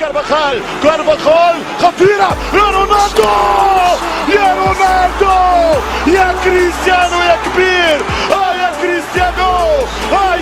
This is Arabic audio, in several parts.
كارفاخال خطيرة يا رونالدو يا رونالدو يا كريستيانو يا كبير يا كريستيانو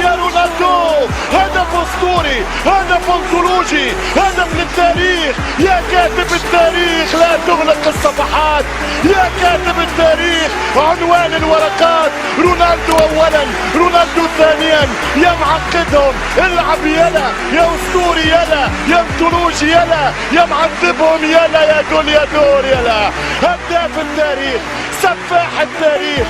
يا رونالدو هدف اسطوري هدف انطولوجي هدف للتاريخ يا كاتب التاريخ لا تغلق الصفحات يا كاتب التاريخ عنوان الورقات رونالدو اولا رونالدو ثانيا يا معقدهم العب يلا يا اسطوري يلا يا انطولوجي يلا يا معذبهم يلا يا جول يا دور يلا هداف التاريخ سفاح التاريخ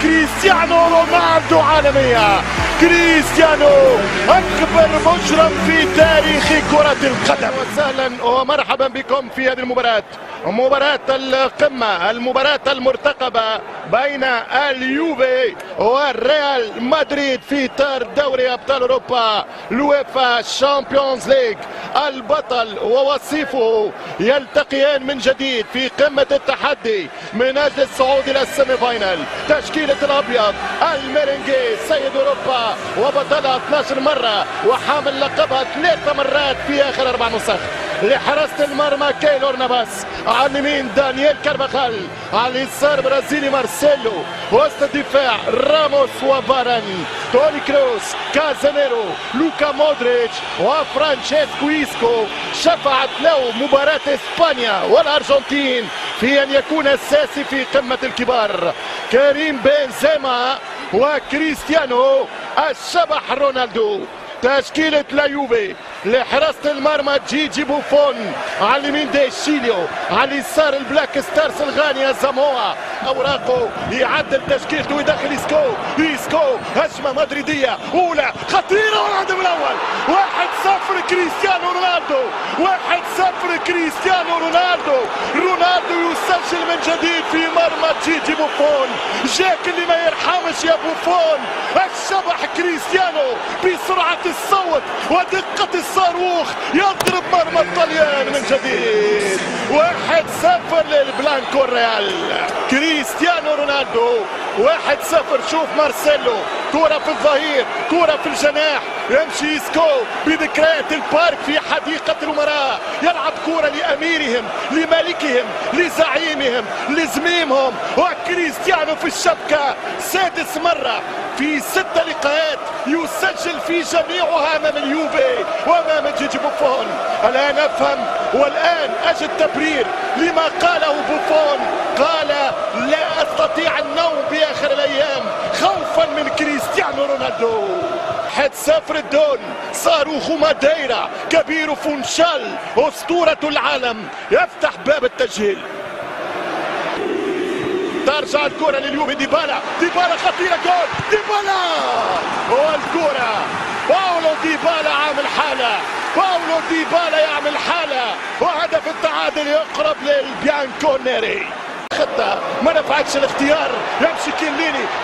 كريستيانو رونالدو عالمية كريستيانو أكبر مجرم في تاريخ كرة القدم. وسهلا ومرحبا بكم في هذه المباراة، مباراة القمة، المباراة المرتقبة بين اليوفي والريال مدريد في إطار دوري أبطال أوروبا الويفا شامبيونز ليج. البطل ووصيفه يلتقيان من جديد في قمة التحدي من أجل الصعود إلى السيمي فاينل. تشكيلة الأبيض الميرينجي سيد أوروبا وبطلها 12 مرة وحامل لقبها 3 مرات في آخر 4 نسخ. لحراسة المرمى كايلور نافاس، على اليمين دانيال كارفاخال، على اليسار برازيلي مارسيلو، وسط الدفاع راموس وفاران، توني كروس، كازاميرو، لوكا مودريتش وفرانشيسكو إيسكو. شفعت له مباراة إسبانيا والأرجنتين في أن يكون أساسي في قمة الكبار. كريم بنزيما وكريستيانو الشبح رونالدو. تشكيلة لا يوفي لحراسة المرمى جيجي بوفون، على اليمين دي شيليو، على اليسار البلاك ستارز الغانية زاموا. اوراقه يعدل تشكيلته ويدخل إيسكو هجمة مدريدية أولى خطيرة والهدف الأول 1-0 كريستيانو رونالدو 1-0 كريستيانو رونالدو يسجل من جديد في مرمى جيجي بوفون. جاك اللي ما يرحمش يا بوفون. الشبح كريستيانو بسرعة الصوت ودقة الصاروخ يضرب مرمى الطليان من جديد. 1-0 للبلانكو الريال. كريستيانو رونالدو 1-0. شوف مارسيلو، كرة في الظهير، كرة في الجناح، يمشي إيسكو بذكريات البارك في حديقة الأمراء، يلعب كرة لأميرهم لملكهم لزعيمهم لزميمهم. وكريستيانو في الشبكة 6 مرة في 6 لقاءات يسجل في جميعها أمام اليوفي وأمام جيجي بوفون. الآن أفهم والآن أجد تبرير لما قاله بوفون. قال لا أستطيع النوم بآخر الأيام خوفا من كريستيانو رونالدو. 1-0 الدون، صاروخ ماديرا، كبير فونشال أسطورة العالم يفتح باب التسجيل. ترجع الكرة لليوفي، ديبالا خطيرة، جول ديبالا والكرة باولو ديبالا عامل حالة، باولو ديبالا يعمل حالة وهدف التعادل يقرب للبيانكونيري. خطة ما نفعتش الاختيار، يمشي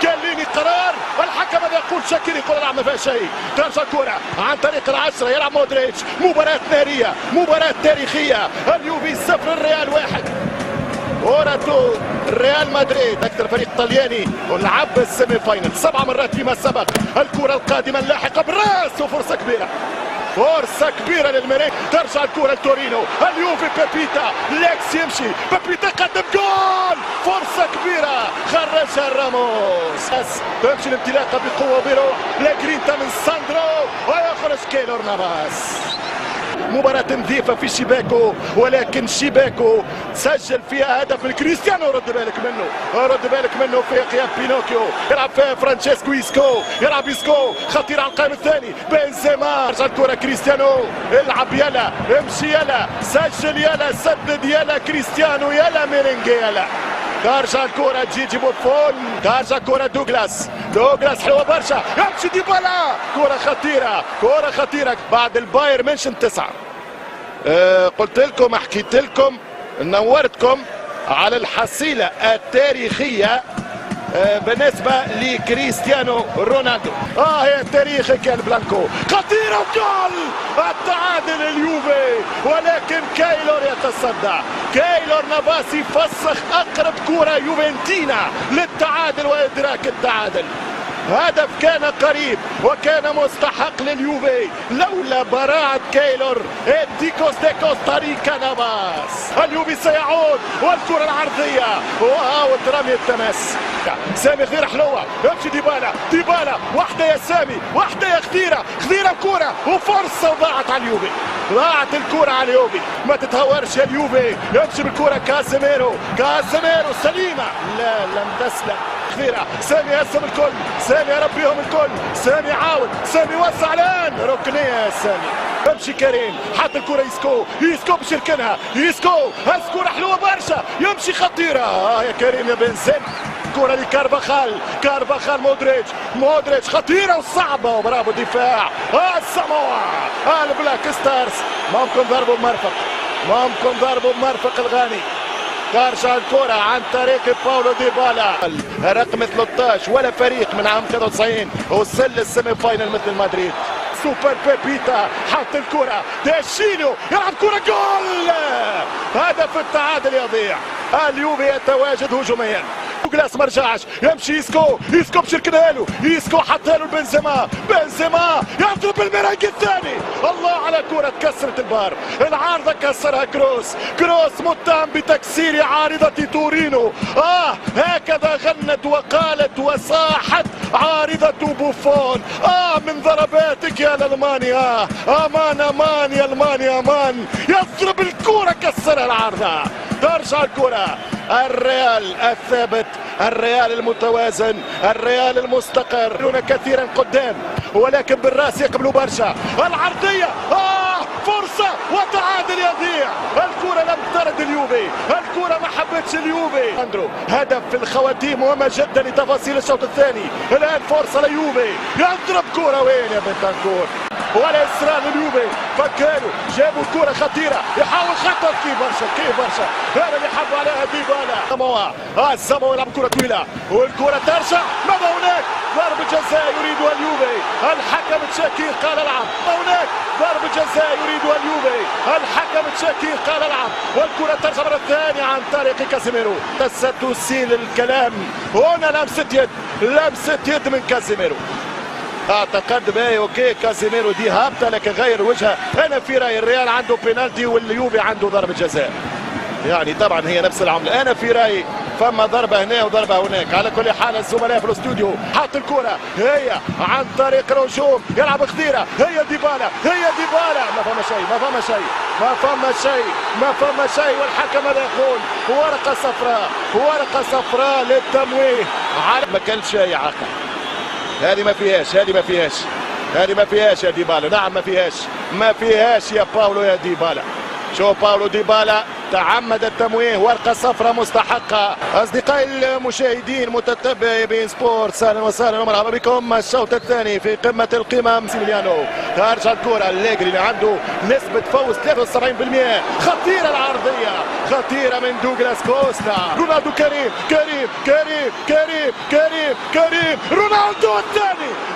كيليني قرار، الحكم ماذا يقول؟ شاكير يقول لا ما فيها شيء. ترجع الكرة عن طريق ال10 يلعب مودريتش. مباراة نارية، مباراة تاريخية. اليوفي 0 الريال 1. اوراتو ريال مدريد اكثر فريق طلياني ولعب السيمي فاينل 7 مرات فيما سبق. الكرة القادمة اللاحقة بالراس وفرصة كبيرة للميرينج. ترجع الكرة لتورينو، اليوفي بيبيتا، ليكس يمشي، بيبيتا قدم جول، فرصة كبيرة خرجها راموس. تمشي الانطلاقة بقوة وبروح لجرينتا من ساندرو ويخرج كايلور نافاس. مباراة نظيفة في شباكه، ولكن شباكه سجل فيها هدف من كريستيانو. رد بالك منه في قيام بينوكيو، يلعب فيها فرانشيسكو يلعب إيسكو خطير على القائم الثاني. بنزيما رجع الكرة كريستيانو، العب يلا، امشي يلا، سجل يلا، سدد يلا كريستيانو يلا ميرينجي يلا. ترجع الكرة جيجي بوفون، ترجع كرة دوغلاس حلوة برشا، يمشي ديبالا، كرة خطيرة بعد الباير منشن 9. قلت لكم، حكيت لكم، نورتكم على الحصيلة التاريخية بالنسبة لكريستيانو رونالدو. هي تاريخك يا البلانكو. خطيرة وجول التعادل اليوفي، ولكن كايلور يتصدى. كايلور نافاس يفسخ أقرب كرة يوفنتينا للتعادل وإدراك التعادل. هدف كان قريب وكان مستحق لليوفي لولا براعة كايلور ديكوس دي كوستاريكا نافاس. اليوفي سيعود والكرة العرضية وأوت رمي التماس. سامي خضيرة حلوة يمشي ديبالا واحدة يا سامي واحدة يا خضيرة كرة وفرصة وضاعت على اليوفي. ضاعت الكرة على اليوفي. ما تتهورش يا اليوفي. يمشي بالكرة كازيميرو سليمة لا لم تسلم. خضيرة سامي يقسم الكل. سامي يربيهم الكل. سامي عاود. سامي وسع الآن ركنية يا سامي. يمشي كريم حط الكرة يسكو باش يركنها يسكو كرة حلوة برشا يمشي خطيرة يا كريم يا بنزيما. كرة لكارفاخال مودريتش خطيرة وصعبة وبرافو دفاع الساموا البلاك ستارز. ممكن ضربه بمرفق الغاني. ترجع الكرة عن طريق باولو ديبالا رقم 13 ولا فريق من عام 93 وصل للسيمي فاينل مثل مدريد. سوبر بيبيتا حط الكرة داشينو يلعب كرة جول. هدف التعادل يضيع. اليوفي يتواجد هجوميا. دوغلاس ما رجعش يمشي يسكو باش يركنها له حطها له بنزيما يضرب بالمراق الثاني. الله على كرة كسرت البار. العارضة كسرها كروس متهم بتكسير عارضة تورينو. هكذا غنت وقالت وصاحت عارضة بوفون. من ضرباتك يا الألمانيا امان يا ألمانيا امان. يضرب الكرة كسرها العارضة. ترجع الكرة. الريال الثابت الريال المتوازن الريال المستقر كثيرا قدام ولكن بالراس يقبلوا برشا. العرضية فرصة وتعادل يضيع. الكرة لم ترد اليوفي. الكرة ما حبتش اليوفي. اندرو هدف في الخواتيم مهمة جدا لتفاصيل الشوط الثاني. الآن فرصة لليوفي يضرب كرة وين يا بنتانكور ولا إصرار لليوفي. فكانوا جابوا كرة خطيرة يحاول خطر كيف برشا هذا اللي حب عليها ديبالا. ساموا يلعب كرة طويلة والكرة ترجع. ماذا هناك ضربة جزاء يريدها اليوفي. الحكم تشاكير قال العب. هناك ضربة جزاء يريدها اليوفي. الحكم تشاكير قال العب والكرة ترجع مرة ثانية عن طريق كازيميرو. ستسيل الكلام هنا لمسة يد من كازيميرو. اعتقد اوكي كازيميرو دي هابطه لكن غير وجهها. انا في رايي الريال عنده بينالتي واليوفي عنده ضربه جزاء. يعني طبعا هي نفس العمله. انا في رايي فما ضربه هنا وضربه هناك. على كل حال الزملاء في الاستوديو حط الكره هي عن طريق الهجوم يلعب خضيره هي ديبالا ما فما شيء والحكم ماذا يقول؟ ورقه صفراء للتمويه. ما كان شيء عاقل. هذه ما فيهاش يا ديبالا. نعم ما فيهاش يا باولو يا ديبالا. شو باولو ديبالا تعمد التمويه. ورقة صفراء مستحقة. أصدقائي المشاهدين متتبعي بين سبورتس أهلا وسهلا ومرحبا بكم. الشوط الثاني في قمة القمم. سيميليانو ترجع الكرة الليجري اللي عنده نسبة فوز 73%. خطيرة العرضية خطيرة من دوغلاس كوستا. رونالدو كريم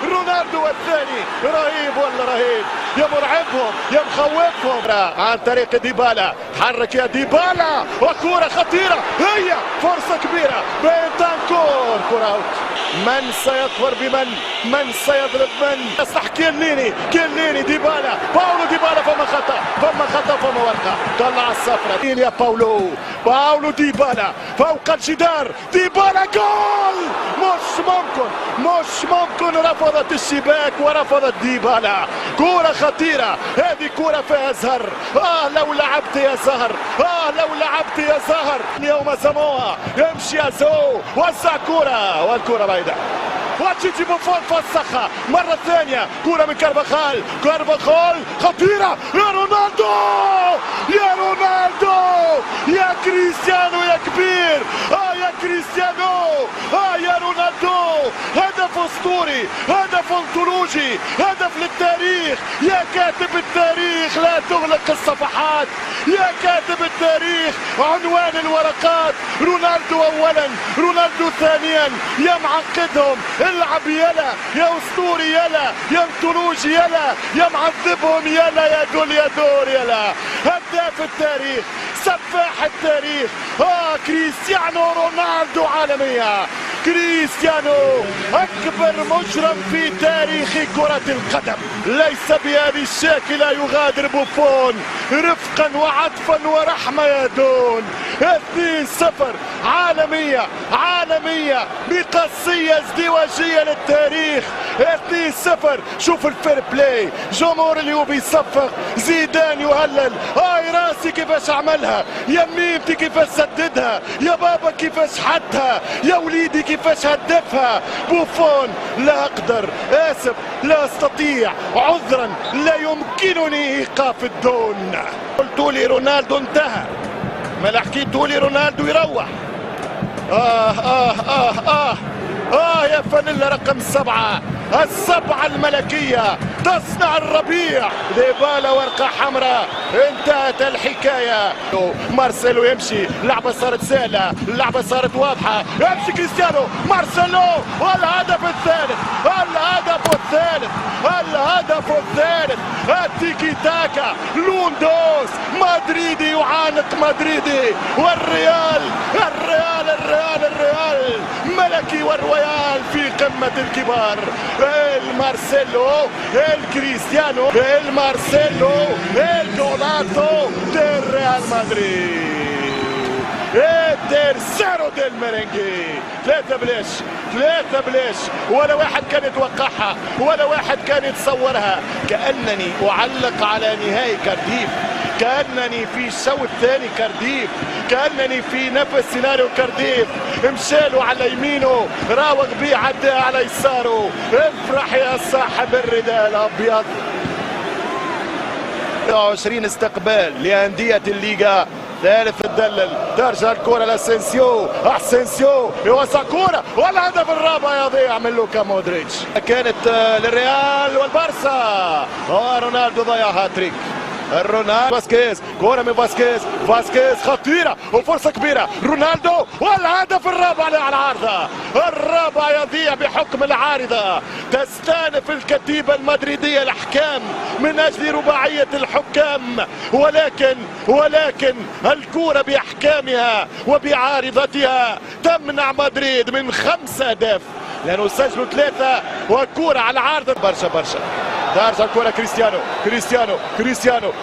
رونالدو الثاني رهيب ولا رهيب. يا مرعبهم يا مخوفهم. عن طريق ديبالا حرك يا ديبالا وكرة خطيرة هي فرصة كبيرة. بنتانكور كرة اوت. من سيطفر من سيضرب يصلح كيليني ديبالا باولو ديبالا. فما خطأ فما ورقة. طلع الصفرة يا باولو ديبالا فوق الجدار. ديبالا جول. مش ممكن رفضت الشباك ورفضت ديبالا. كرة خطيرة هذه كرة فيها زهر. لو لعبت يا زهر اليوم ساموا يمشي يا وزع كرة والكرة بعيدة. وتشيتي بوفون فسخها مرة ثانية. كرة من كارفاخال خطيرة يا رونالدو يا كريستيانو يا كبير. يا كريستيانو يا رونالدو. هدف اسطوري هدف انطولوجي هدف للتاريخ. يا كاتب التاريخ لا تغلق الصفحات. يا كاتب التاريخ عنوان الورقات. رونالدو اولا رونالدو ثانيا. يا معقدهم العب يلا يا اسطوري يلا يا انطولوجي يلا يا معذبهم يلا يا جوليادور يلا. هداف التاريخ سفاح التاريخ كريستيانو رونالدو عالمية. كريستيانو أكبر مجرم في تاريخ كرة القدم، ليس بهذه الشاكلة يغادر بوفون رفقا وعطفا ورحمة يا دون. 2-0 عالمية بقصية ازدواجية للتاريخ. 2-0. شوف الفير بلاي، جمهور اليوبي يصفق، زيدان يهلل. هاي راسي كيفاش عملها، يا ميمتي كيفاش سددها، يا بابا كيفاش حدها، يا وليدي كيفاش هدفها. بوفون لا أقدر، آسف لا أستطيع، عذرا لا يمكنني إيقاف الدون. قلت لي رونالدو انتهى، ما حكيتوا لي رونالدو يروح. يا فانيلا رقم 7، السبعة الملكية تصنع الربيع. ديبالا ورقة حمراء، انتهت الحكاية. مارسيلو يمشي، اللعبة صارت سهلة، اللعبة صارت واضحة، يمشي كريستيانو، مارسيلو، والهدف الثالث، الهدف الثالث. التيكي تاكا، لوندوس، مدريدي يعانق مدريدي، والريال ملكي، والريال في قمة الكبار. المارسيلو، الكريستيانو، المارسيلو، الجولاتو del Real Madrid. الترسيرو ديل ميرينجي. 3 بلاش، ولا واحد كان يتوقعها، ولا واحد كان يتصورها. كأنني أعلق على نهائي كارديف، كأنني في الشوط الثاني كارديف، كأنني في نفس سيناريو كارديف. مشالوا على يمينه، راوغ بيه عداه على يساره. افرح يا صاحب الرداء الأبيض. 20 استقبال لأندية الليغا. ثالث الدلل، ترجع الكرة لاسينسيو، يوسع كرة، والهدف الرابع يضيع من لوكا مودريتش. كانت للريال والبارسا، رونالدو ضيع هاتريك. رونالدو، فاسكيز، كرة من فاسكيز خطيرة وفرصة كبيرة. رونالدو، والهدف الرابع على العارضة. الرابع يضيع بحكم العارضة. تستانف الكتيبة المدريدية الأحكام من أجل رباعية الحكام، ولكن الكرة بأحكامها وبعارضتها تمنع مدريد من 5 أهداف، لأنه سجلوا 3 وكرة على العارضة. برشا ترجع الكرة كريستيانو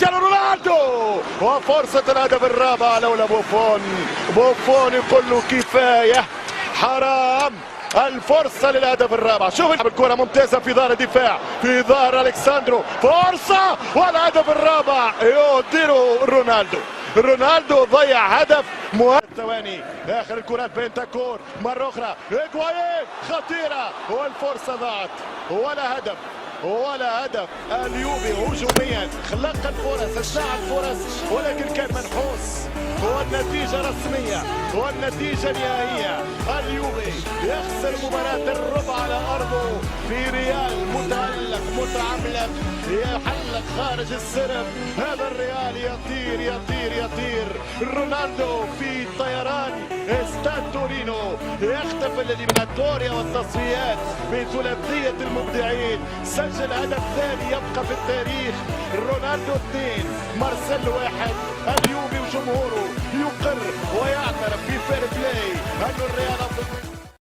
رونالدو، وفرصة الهدف الرابع لولا بوفون يقول له كفاية، حرام. الفرصة للهدف الرابع. شوف الكرة ممتازة في ظهر الدفاع، في ظهر ألكساندرو، فرصة والهدف الرابع يديره رونالدو ضيع هدف مهم. ثواني آخر الكرة بنتاكور، مرة أخرى إيغوايين خطيرة، والفرصة ضاعت. ولا هدف. اليوبي هجوميا خلق الفرص، صنع الفرص، ولكن كان منحوس. والنتيجة رسمية، والنتيجة نهائية. اليوبي يخسر مباراة الربع على أرضه في ريال متعلق متعملق، يحلق خارج السرب. هذا الريال يطير. رونالدو في طيران استاد تورينو، يختفي الإليميناتوريا والتصفيات بثلاثية المبدعين. سجل هدف ثاني يبقى في التاريخ. رونالدو 2، مارسيلو 1. اليوبي وجمهوره يقر ويعترف في فير بلاي أن الريال أفضل.